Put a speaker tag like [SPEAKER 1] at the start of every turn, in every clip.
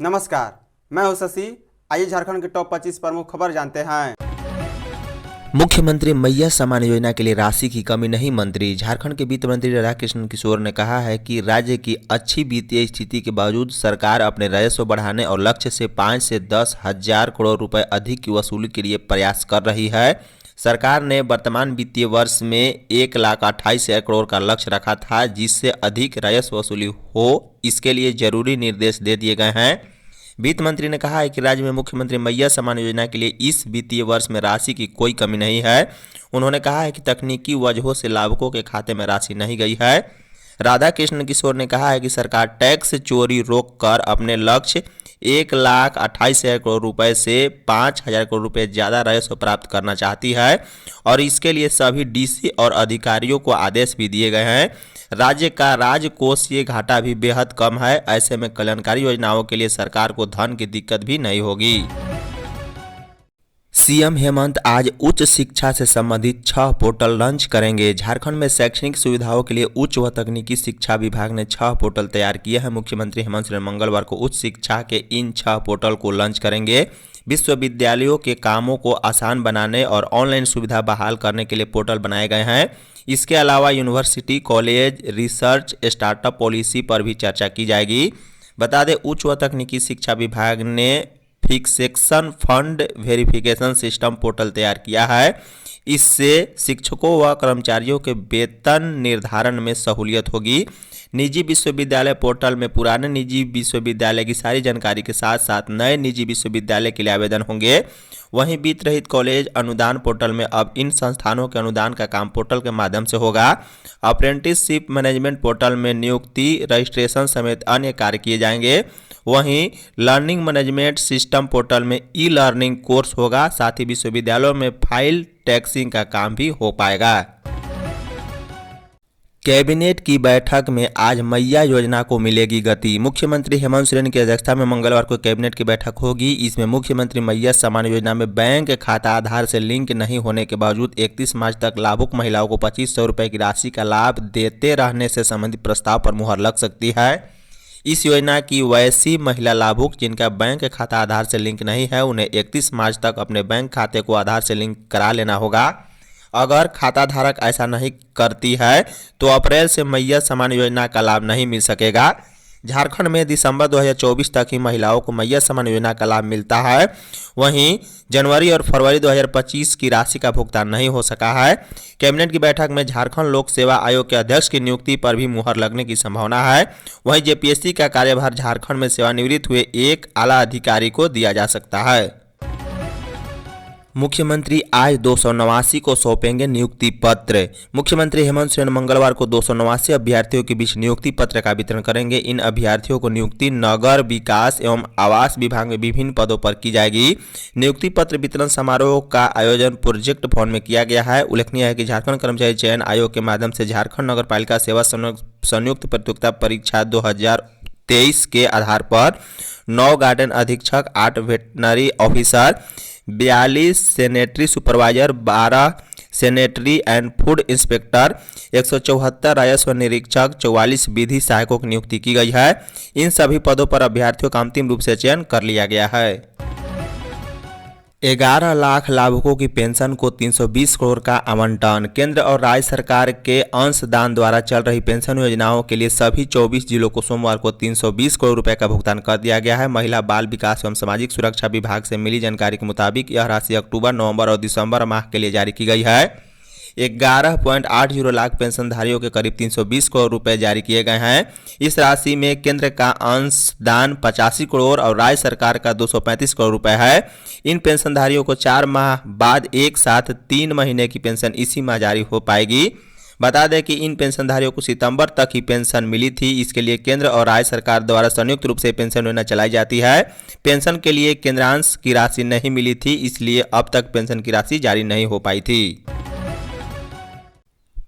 [SPEAKER 1] नमस्कार, मैं हूं शशि। आइए झारखंड के टॉप 25 प्रमुख खबर जानते हैं।
[SPEAKER 2] मुख्यमंत्री मैया सम्मान योजना के लिए राशि की कमी नहीं। मंत्री झारखंड के वित्त मंत्री राधाकृष्ण किशोर ने कहा है कि राज्य की अच्छी वित्तीय स्थिति के बावजूद सरकार अपने राजस्व बढ़ाने और लक्ष्य से 5 से 10 हजार करोड़ रुपए अधिक की वसूली के लिए प्रयास कर रही है। सरकार ने वर्तमान वित्तीय वर्ष में 1,28,000 करोड़ का लक्ष्य रखा था, जिससे अधिक राजस्व वसूली हो, इसके लिए जरूरी निर्देश दे दिए गए हैं। वित्त मंत्री ने कहा है कि राज्य में मुख्यमंत्री मैया सम्मान योजना के लिए इस वित्तीय वर्ष में राशि की कोई कमी नहीं है। उन्होंने कहा है कि तकनीकी वजहों से लाभुकों के खाते में राशि नहीं गई है। राधाकृष्ण किशोर ने कहा है कि सरकार टैक्स चोरी रोककर अपने लक्ष्य 1,28,000 करोड़ रुपए से 5,000 करोड़ रुपए ज़्यादा राजस्व प्राप्त करना चाहती है और इसके लिए सभी डीसी और अधिकारियों को आदेश भी दिए गए हैं। राज्य का राजकोषीय घाटा भी बेहद कम है। ऐसे में कल्याणकारी योजनाओं के लिए सरकार को धन की दिक्कत भी नहीं होगी। सीएम हेमंत आज उच्च शिक्षा से संबंधित 6 पोर्टल लॉन्च करेंगे। झारखंड में शैक्षणिक सुविधाओं के लिए उच्च व तकनीकी शिक्षा विभाग ने 6 पोर्टल तैयार किए हैं। मुख्यमंत्री हेमंत सोरेन मंगलवार को उच्च शिक्षा के इन 6 पोर्टल को लॉन्च करेंगे। विश्वविद्यालयों के कामों को आसान बनाने और ऑनलाइन सुविधा बहाल करने के लिए पोर्टल बनाए गए हैं। इसके अलावा university, college, research, startup policy पर भी चर्चा की जाएगी। बता दें, उच्च व तकनीकी शिक्षा विभाग ने fixation fund verification system portal तैयार किया है। इससे शिक्षकों व कर्मचारियों के वेतन निर्धारण में सहूलियत होगी। निजी विश्वविद्यालय पोर्टल में पुराने निजी विश्वविद्यालय की सारी जानकारी के साथ साथ नए निजी विश्वविद्यालय के लिए आवेदन होंगे। वहीं वित्त रहित कॉलेज अनुदान पोर्टल में अब इन संस्थानों के अनुदान का काम पोर्टल के माध्यम से होगा। अप्रेंटिसशिप मैनेजमेंट पोर्टल में नियुक्ति, रजिस्ट्रेशन समेत अन्य कार्य किए जाएंगे। वहीं लर्निंग मैनेजमेंट सिस्टम पोर्टल में ई लर्निंग कोर्स होगा। साथ ही विश्वविद्यालयों में फाइल टैक्सिंग का काम भी हो पाएगा। कैबिनेट की बैठक में आज मैया योजना को मिलेगी गति। मुख्यमंत्री हेमंत सोरेन की अध्यक्षता में मंगलवार को कैबिनेट की बैठक होगी। इसमें मुख्यमंत्री मैया सम्मान योजना में बैंक खाता आधार से लिंक नहीं होने के बावजूद 31 मार्च तक लाभुक महिलाओं को 2,500 रुपये की राशि का लाभ देते रहने से संबंधित प्रस्ताव पर मुहर लग सकती है। इस योजना की वैसी महिला लाभुक जिनका बैंक खाता आधार से लिंक नहीं है, उन्हें 31 मार्च तक अपने बैंक खाते को आधार से लिंक करा लेना होगा। अगर खाता धारक ऐसा नहीं करती है तो अप्रैल से मैया सम्मान योजना का लाभ नहीं मिल सकेगा। झारखंड में दिसंबर 2024 तक ही महिलाओं को मैया सम्मान योजना का लाभ मिलता है। वहीं जनवरी और फरवरी 2025 की राशि का भुगतान नहीं हो सका है। कैबिनेट की बैठक में झारखंड लोक सेवा आयोग के अध्यक्ष की नियुक्ति पर भी मुहर लगने की संभावना है। वहीं जेपीएससी का कार्यभार झारखंड में सेवानिवृत्त हुए एक आला अधिकारी को दिया जा सकता है। मुख्यमंत्री आज 289 को सौंपेंगे नियुक्ति पत्र। मुख्यमंत्री हेमंत सोरेन मंगलवार को 289 अभ्यर्थियों के बीच नियुक्ति पत्र का वितरण करेंगे। इन अभ्यर्थियों को नियुक्ति नगर विकास एवं आवास विभाग में विभिन्न पदों पर की जाएगी। नियुक्ति पत्र वितरण समारोह का आयोजन प्रोजेक्ट भवन में किया गया है। उल्लेखनीय है कि झारखंड कर्मचारी चयन आयोग के माध्यम से झारखंड नगर पालिका सेवा संयुक्त प्रतियोगिता परीक्षा 2023 के आधार पर 9 गार्डन अधीक्षक, 8 veterinary officer, 42 sanitary supervisor, 12 sanitary and food inspector, 174 राजस्व निरीक्षक, 44 विधि सहायकों की नियुक्ति की गई है। इन सभी पदों पर अभ्यर्थियों का अंतिम रूप से चयन कर लिया गया है। 11 लाख लाभुकों की पेंशन को 320 करोड़ का आवंटन। केंद्र और राज्य सरकार के अंशदान द्वारा चल रही पेंशन योजनाओं के लिए सभी 24 जिलों को सोमवार को 320 करोड़ रुपए का भुगतान कर दिया गया है। महिला बाल विकास एवं सामाजिक सुरक्षा विभाग से मिली जानकारी के मुताबिक यह राशि अक्टूबर, नवंबर और दिसंबर माह के लिए जारी की गई है। 11.80 लाख पेंशनधारियों के करीब 320 करोड़ रुपए जारी किए गए हैं। इस राशि में केंद्र का अंशदान 85 करोड़ और राज्य सरकार का 235 करोड़ रुपए है। इन पेंशनधारियों को 4 माह बाद एक साथ 3 महीने की पेंशन इसी माह जारी हो पाएगी। बता दें कि इन पेंशनधारियों को सितंबर तक ही पेंशन मिली थी। इसके लिए केंद्र और राज्य सरकार द्वारा संयुक्त रूप से पेंशन योजना चलाई जाती है। पेंशन के लिए केंद्रांश की राशि नहीं मिली थी, इसलिए अब तक पेंशन की राशि जारी नहीं हो पाई थी।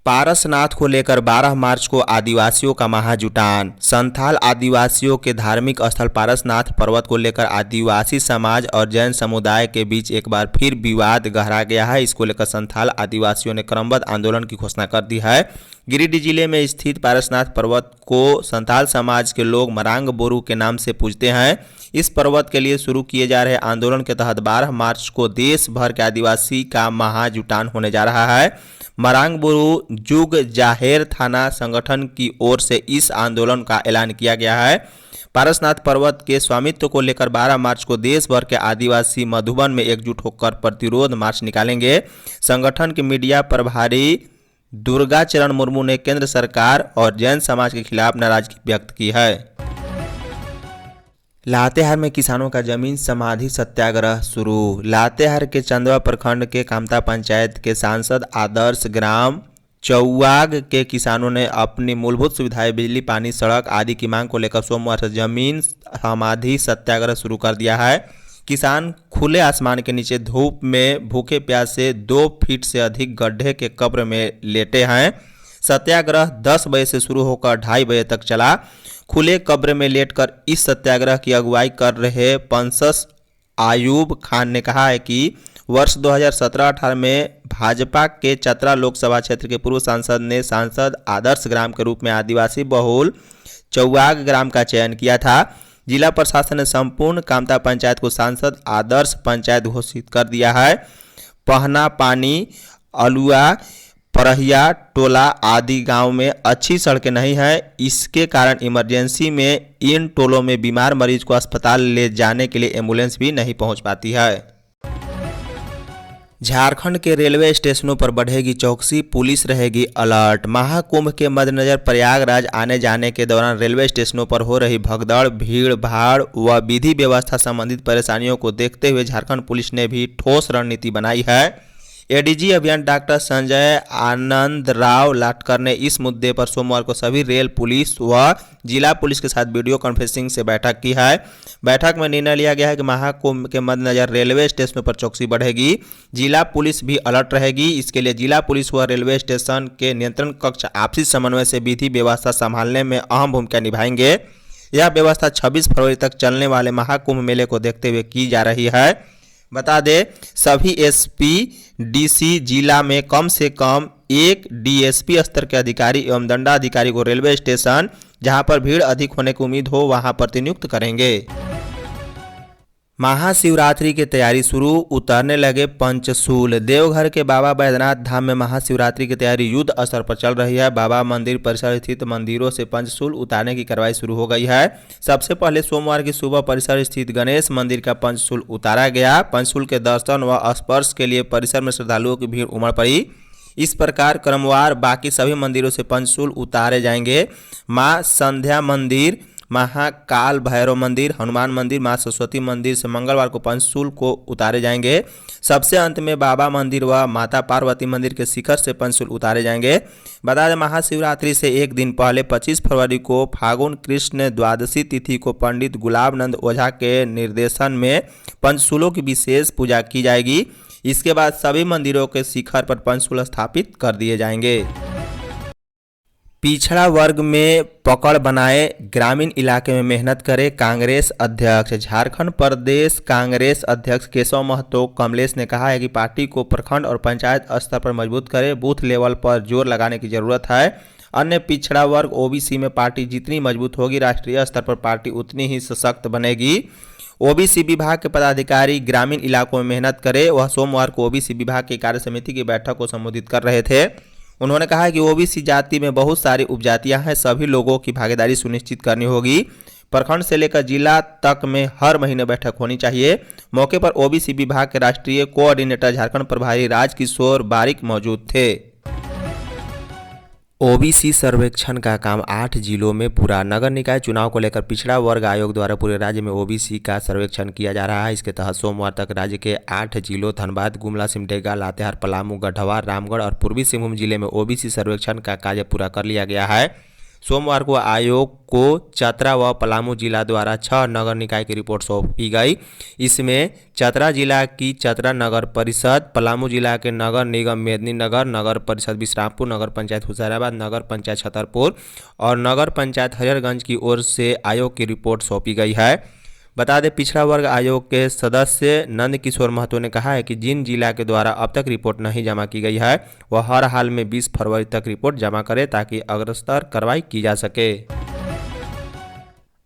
[SPEAKER 2] पारसनाथ को लेकर 12 मार्च को आदिवासियों का महाजुटान। संथाल आदिवासियों के धार्मिक स्थल पारसनाथ पर्वत को लेकर आदिवासी समाज और जैन समुदाय के बीच एक बार फिर विवाद गहरा गया है। इसको लेकर संथाल आदिवासियों ने क्रमबद्ध आंदोलन की घोषणा कर दी है। गिरिडीह जिले में स्थित पारसनाथ पर्वत को संथाल समाज के लोग मरांग बोरू के नाम से पूजते हैं। इस पर्वत के लिए शुरू किए जा रहे आंदोलन के तहत 12 मार्च को देश भर के आदिवासी का महाजुटान होने जा रहा है। मरांग बोरू जुग जाहेर थाना संगठन की ओर से इस आंदोलन का ऐलान किया गया है। पारसनाथ पर्वत के स्वामित्व को लेकर 12 मार्च को देश भर के आदिवासी मधुबन में एकजुट होकर प्रतिरोध मार्च निकालेंगे। संगठन के मीडिया प्रभारी दुर्गाचरण मुर्मू ने केंद्र सरकार और जैन समाज के खिलाफ नाराजगी व्यक्त की है। लातेहार में किसानों का जमीन समाधि सत्याग्रह शुरू। लातेहार के चंदवा प्रखंड के कामता पंचायत के सांसद आदर्श ग्राम चौवाग के किसानों ने अपनी मूलभूत सुविधाएं बिजली, पानी, सड़क आदि की मांग को लेकर सोमवार से जमीन समाधि सत्याग्रह शुरू कर दिया है। किसान खुले आसमान के नीचे धूप में भूखे प्यासे 2 फीट से अधिक गड्ढे के कब्र में लेटे हैं। सत्याग्रह 10 बजे से शुरू होकर 2:30 बजे तक चला। खुले कब्र में लेटकर इस सत्याग्रह की अगुवाई कर रहे पंसस आयूब खान ने कहा है कि वर्ष 2017-18 में भाजपा के चतरा लोकसभा क्षेत्र के पूर्व सांसद ने सांसद आदर्श ग्राम के रूप में आदिवासी बहुल चौवाग ग्राम का चयन किया था। जिला प्रशासन ने संपूर्ण कामता पंचायत को सांसद आदर्श पंचायत घोषित कर दिया है। पहना पानी, अलुआ, परहिया टोला आदि गांव में अच्छी सड़कें नहीं हैं। इसके कारण इमरजेंसी में इन टोलों में बीमार मरीज को अस्पताल ले जाने के लिए एम्बुलेंस भी नहीं पहुंच पाती है। झारखंड के रेलवे स्टेशनों पर बढ़ेगी चौकसी, पुलिस रहेगी अलर्ट। महाकुंभ के मद्देनजर प्रयागराज आने जाने के दौरान रेलवे स्टेशनों पर हो रही भगदड़, भीड़ भाड़ व विधि व्यवस्था संबंधित परेशानियों को देखते हुए झारखंड पुलिस ने भी ठोस रणनीति बनाई है। एडीजी अभियान डॉक्टर संजय आनंद राव लाटकर ने इस मुद्दे पर सोमवार को सभी रेल पुलिस व जिला पुलिस के साथ वीडियो कॉन्फ्रेंसिंग से बैठक की है। बैठक में निर्णय लिया गया है कि महाकुंभ के मद्देनजर रेलवे स्टेशनों पर चौकसी बढ़ेगी, जिला पुलिस भी अलर्ट रहेगी। इसके लिए जिला पुलिस व रेलवे स्टेशन के नियंत्रण कक्ष आपसी समन्वय से विधि व्यवस्था संभालने में अहम भूमिका निभाएंगे। यह व्यवस्था 26 फरवरी तक चलने वाले महाकुंभ मेले को देखते हुए की जा रही है। बता दें, सभी एसपी डीसी जिला में कम से कम एक डीएसपी स्तर के अधिकारी एवं दंडाधिकारी को रेलवे स्टेशन जहां पर भीड़ अधिक होने की उम्मीद हो वहां प्रतिनियुक्त करेंगे। महाशिवरात्रि की तैयारी शुरू, उतरने लगे पंचशूल। देवघर के बाबा बैद्यनाथ धाम में महाशिवरात्रि की तैयारी युद्ध स्तर पर चल रही है। बाबा मंदिर परिसर स्थित मंदिरों से पंचशूल उतारने की कार्रवाई शुरू हो गई है। सबसे पहले सोमवार की सुबह परिसर स्थित गणेश मंदिर का पंचशूल उतारा गया। पंचशूल के दर्शन व स्पर्श के लिए परिसर में श्रद्धालुओं की भीड़ उमड़ पड़ी। इस प्रकार क्रमवार बाकी सभी मंदिरों से पंचशूल उतारे जाएंगे। मां संध्या मंदिर, महाकाल भैरव मंदिर, हनुमान मंदिर, मां सरस्वती मंदिर से मंगलवार को पंचशूल को उतारे जाएंगे। सबसे अंत में बाबा मंदिर व माता पार्वती मंदिर के शिखर से पंचशूल उतारे जाएंगे। बता दें, महाशिवरात्रि से एक दिन पहले 25 फरवरी को फागुन कृष्ण द्वादशी तिथि को पंडित गुलाबनंद ओझा के निर्देशन में पंचशूलों की विशेष पूजा की जाएगी। इसके बाद सभी मंदिरों के शिखर पर पंचशूल स्थापित कर दिए जाएंगे। पिछड़ा वर्ग में पकड़ बनाए, ग्रामीण इलाके में मेहनत करे कांग्रेस अध्यक्ष। झारखंड प्रदेश कांग्रेस अध्यक्ष केशव महतो कमलेश ने कहा है कि पार्टी को प्रखंड और पंचायत स्तर पर मजबूत करे, बूथ लेवल पर जोर लगाने की जरूरत है। अन्य पिछड़ा वर्ग ओबीसी में पार्टी जितनी मजबूत होगी, राष्ट्रीय स्तर पर पार्टी उतनी ही सशक्त बनेगी। ओबीसी विभाग के पदाधिकारी ग्रामीण इलाकों में मेहनत करे। वह सोमवार को ओबीसी विभाग की कार्य समिति की बैठक को संबोधित कर रहे थे। उन्होंने कहा कि ओबीसी जाति में बहुत सारी उपजातियां हैं, सभी लोगों की भागीदारी सुनिश्चित करनी होगी। प्रखंड से लेकर जिला तक में हर महीने बैठक होनी चाहिए। मौके पर ओबीसी विभाग के राष्ट्रीय कोऑर्डिनेटर झारखंड प्रभारी राजकिशोर बारिक मौजूद थे। ओबीसी सर्वेक्षण का काम 8 जिलों में पूरा। नगर निकाय चुनाव को लेकर पिछड़ा वर्ग आयोग द्वारा पूरे राज्य में ओबीसी का सर्वेक्षण किया जा रहा है। इसके तहत सोमवार तक राज्य के 8 जिलों धनबाद, गुमला, सिमडेगा, लातेहार, पलामू, गढ़वा, रामगढ़ और पूर्वी सिंहभूम जिले में ओबीसी सर्वेक्षण का कार्य पूरा कर लिया गया है। सोमवार को आयोग को चतरा व पलामू जिला द्वारा 6 नगर निकाय की रिपोर्ट सौंपी गई। इसमें चतरा जिला की चतरा नगर परिषद, पलामू जिला के नगर निगम मेदिनीनगर, नगर परिषद विश्रामपुर, नगर पंचायत हुसैराबाद, नगर पंचायत छतरपुर और नगर पंचायत हरिहरगंज की ओर से आयोग की रिपोर्ट सौंपी गई है। बता दें, पिछड़ा वर्ग आयोग के सदस्य नंद किशोर महतो ने कहा है कि जिन जिला के द्वारा अब तक रिपोर्ट नहीं जमा की गई है वह हर हाल में 20 फरवरी तक रिपोर्ट जमा करे ताकि अग्रतर कार्रवाई की जा सके।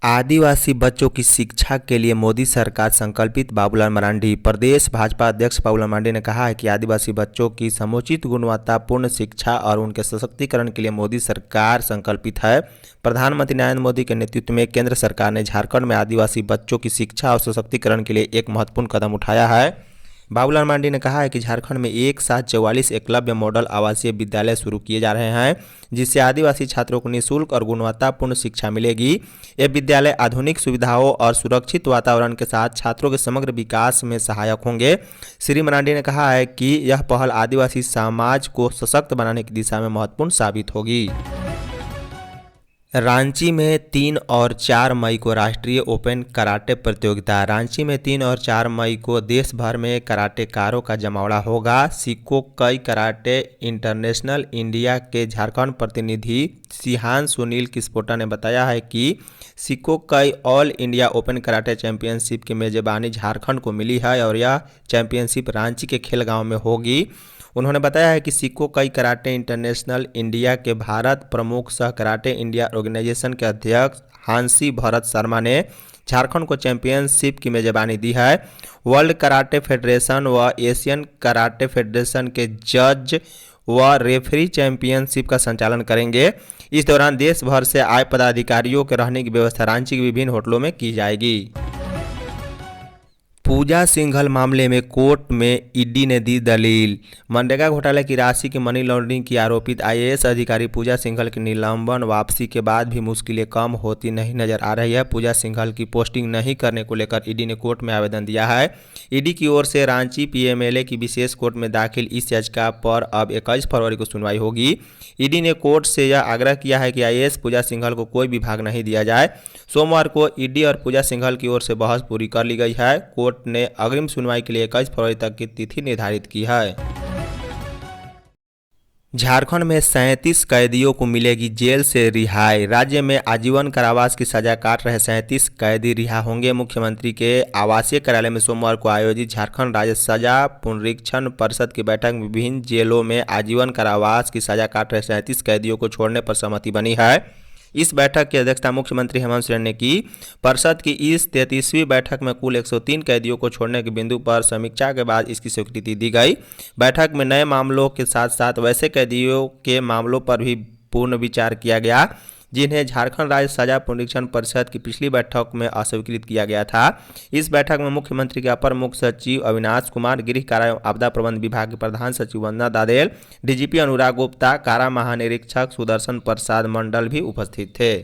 [SPEAKER 2] आदिवासी बच्चों की शिक्षा के लिए मोदी सरकार संकल्पित, बाबूलाल मरांडी। प्रदेश भाजपा अध्यक्ष बाबूलाल मरांडी ने कहा है कि आदिवासी बच्चों की समुचित गुणवत्तापूर्ण शिक्षा और उनके सशक्तिकरण के लिए मोदी सरकार संकल्पित है। प्रधानमंत्री नरेंद्र मोदी के नेतृत्व में केंद्र सरकार ने झारखंड में आदिवासी बच्चों की शिक्षा और सशक्तिकरण के लिए एक महत्वपूर्ण कदम उठाया है। बाबूलाल मरांडी ने कहा है कि झारखंड में एक साथ 44 एकलव्य मॉडल आवासीय विद्यालय शुरू किए जा रहे हैं, जिससे आदिवासी छात्रों को निःशुल्क और गुणवत्तापूर्ण शिक्षा मिलेगी। ये विद्यालय आधुनिक सुविधाओं और सुरक्षित वातावरण के साथ छात्रों के समग्र विकास में सहायक होंगे। श्री मरांडी ने कहा है कि यह पहल आदिवासी समाज को सशक्त बनाने की दिशा में महत्वपूर्ण साबित होगी। रांची में 3 और 4 मई को राष्ट्रीय ओपन कराटे प्रतियोगिता। रांची में 3 और 4 मई को देश भर में कराटेकारों का जमावड़ा होगा। सिकोकई कराटे इंटरनेशनल इंडिया के झारखंड प्रतिनिधि सिहान सुनील किस्पोटा ने बताया है कि सिकोकई all India open karate championship की मेजबानी झारखंड को मिली है और यह चैंपियनशिप रांची के खेलगांव में होगी। उन्होंने बताया है कि सिकोकई कराटे इंटरनेशनल इंडिया के भारत प्रमुख सह कराटे इंडिया ऑर्गेनाइजेशन के अध्यक्ष हांसी भरत शर्मा ने झारखंड को चैंपियनशिप की मेजबानी दी है। वर्ल्ड कराटे फेडरेशन व एशियन कराटे फेडरेशन के जज व रेफरी चैंपियनशिप का संचालन करेंगे। इस दौरान देश भर से आए पदाधिकारियों के रहने की व्यवस्था रांची के विभिन्न होटलों में की जाएगी। पूजा सिंघल मामले में कोर्ट में ईडी ने दी दलील। मनरेगा घोटाले की राशि की मनी लॉन्ड्रिंग की आरोपित आईएएस अधिकारी पूजा सिंघल की निलंबन वापसी के बाद भी मुश्किलें कम होती नहीं नजर आ रही है। पूजा सिंघल की पोस्टिंग नहीं करने को लेकर ईडी ने कोर्ट में आवेदन दिया है। ईडी की ओर से रांची पीएमएलए की विशेष कोर्ट में दाखिल इस याचिका पर अब 21 फरवरी को सुनवाई होगी। ईडी ने कोर्ट से यह आग्रह किया है कि आईएएस पूजा सिंघल को कोई विभाग नहीं दिया जाए। सोमवार को ईडी और पूजा सिंघल की ओर से बहस पूरी कर ली गई है। कोर्ट ने अग्रिम सुनवाई के लिए 21 फरवरी तक की तिथि निर्धारित की है। झारखंड में 37 कैदियों को मिलेगी जेल से रिहाई। राज्य में आजीवन कारावास की सजा काट रहे 37 कैदी रिहा होंगे। मुख्यमंत्री के आवासीय कार्यालय में सोमवार को आयोजित झारखंड राज्य सजा पुनरीक्षण परिषद की बैठक में विभिन्न जेलों में आजीवन कारावास की सजा काट रहे 37 कैदियों को छोड़ने पर सहमति बनी है। इस बैठक की अध्यक्षता मुख्यमंत्री हेमंत सोरेन ने की। परिषद की इस 33वीं बैठक में कुल 103 कैदियों को छोड़ने के बिंदु पर समीक्षा के बाद इसकी स्वीकृति दी गई। बैठक में नए मामलों के साथ साथ वैसे कैदियों के मामलों पर भी पूर्ण विचार किया गया जिन्हें झारखंड राज्य सजा पुनरीक्षण परिषद की पिछली बैठक में अस्वीकृत किया गया था। इस बैठक में मुख्यमंत्री के अपर मुख्य सचिव अविनाश कुमार, गृह कारा एवं आपदा प्रबंधन विभाग के प्रधान सचिव वंदना दादेल, डीजीपी अनुराग गुप्ता, कारा महानिरीक्षक सुदर्शन प्रसाद मंडल भी उपस्थित थे।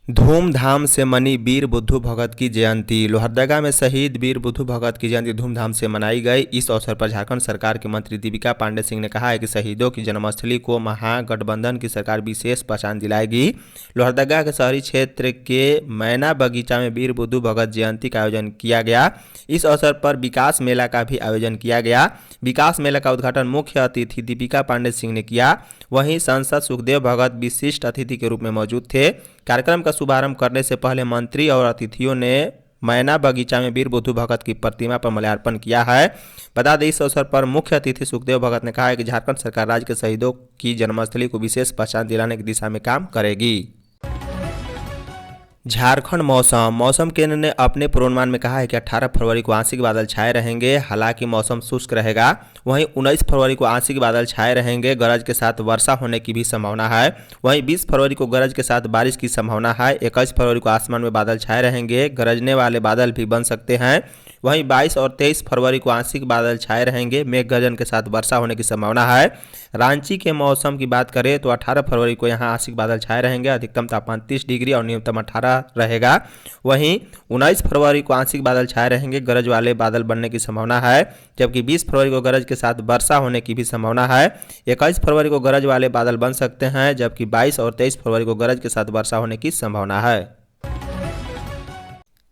[SPEAKER 2] धूमधाम से मनी वीर बुद्धू भगत की जयंती। लोहरदगा में शहीद वीर बुद्धू भगत की जयंती धूमधाम से मनाई गई। इस अवसर पर झारखंड सरकार के मंत्री दीपिका पांडे सिंह ने कहा है कि शहीदों की जन्मस्थली को महागठबंधन की सरकार विशेष पहचान दिलाएगी। लोहरदगा के शहरी क्षेत्र के मैना बगीचा में वीर बुद्धू भगत जयंती का आयोजन किया गया। इस अवसर पर विकास मेला का भी आयोजन किया गया। विकास मेला का उद्घाटन मुख्य अतिथि दीपिका पांडे सिंह ने किया। वहीं सांसद सुखदेव भगत विशिष्ट अतिथि के रूप में मौजूद थे। कार्यक्रम का शुभारंभ करने से पहले मंत्री और अतिथियों ने मैना बगीचा में वीर बुद्धू भगत की प्रतिमा पर माल्यार्पण किया है। बता दें, इस अवसर पर मुख्य अतिथि सुखदेव भगत ने कहा है कि झारखंड सरकार राज्य के शहीदों की जन्मस्थली को विशेष पहचान दिलाने की दिशा में काम करेगी। झारखंड मौसम केंद्र ने अपने पूर्वानुमान में कहा है कि 18 फरवरी को आंशिक बादल छाए रहेंगे, हालांकि मौसम शुष्क रहेगा। वहीं 19 फरवरी को आंशिक बादल छाए रहेंगे, गरज के साथ वर्षा होने की भी संभावना है। वहीं 20 फरवरी को गरज के साथ बारिश की संभावना है। 21 फरवरी को आसमान में बादल छाए रहेंगे, गरजने वाले बादल भी बन सकते हैं। वहीं 22 और 23 फरवरी को आंशिक बादल छाए रहेंगे, मेघ गर्जन के साथ वर्षा होने की संभावना है। रांची के मौसम की बात करें तो 18 फरवरी को यहां आंशिक बादल छाए रहेंगे, अधिकतम तापमान 30 डिग्री और न्यूनतम 18 बना रहेगा। वहीं 19 फरवरी को आंशिक बादल छाए रहेंगे, गरज वाले बादल बनने की संभावना है, जबकि 20 फरवरी को गरज के साथ वर्षा होने की भी संभावना है। 21 फरवरी को गरज वाले बादल बन सकते हैं, जबकि 22 और 23 फरवरी को गरज के साथ वर्षा होने की संभावना है।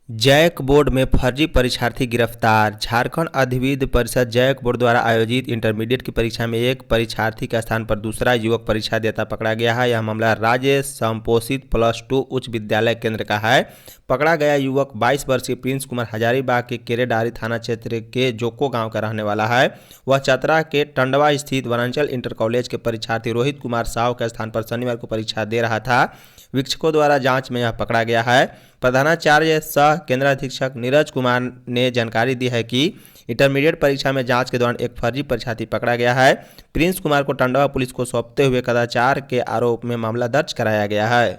[SPEAKER 2] जैक बोर्ड में फर्जी परीक्षार्थी गिरफ्तार। झारखंड अधिविद्य परिषद जैक बोर्ड द्वारा आयोजित इंटरमीडिएट की परीक्षा में एक परीक्षार्थी के स्थान पर दूसरा युवक परीक्षा देता पकड़ा गया है। यह मामला राज्य संपोषित +2 उच्च विद्यालय केंद्र का है। पकड़ा गया युवक 22 वर्षीय प्रिंस कुमार हजारीबाग के केरेडारी थाना क्षेत्र के जोको गांव का रहने वाला है। वह चतरा के टंडवा स्थित वनांचल इंटर कॉलेज के परीक्षार्थी रोहित कुमार साव के स्थान पर शनिवार को परीक्षा दे रहा था। वीक्षकों द्वारा जांच में यह पकड़ा गया है। प्रधानाचार्य सह केंद्राधीक्षक नीरज कुमार ने जानकारी दी है कि इंटरमीडिएट परीक्षा में जांच के दौरान एक फर्जी परीक्षार्थी पकड़ा गया है। प्रिंस कुमार को टंडवा पुलिस को सौंपते हुए कदाचार के आरोप में मामला दर्ज कराया गया है।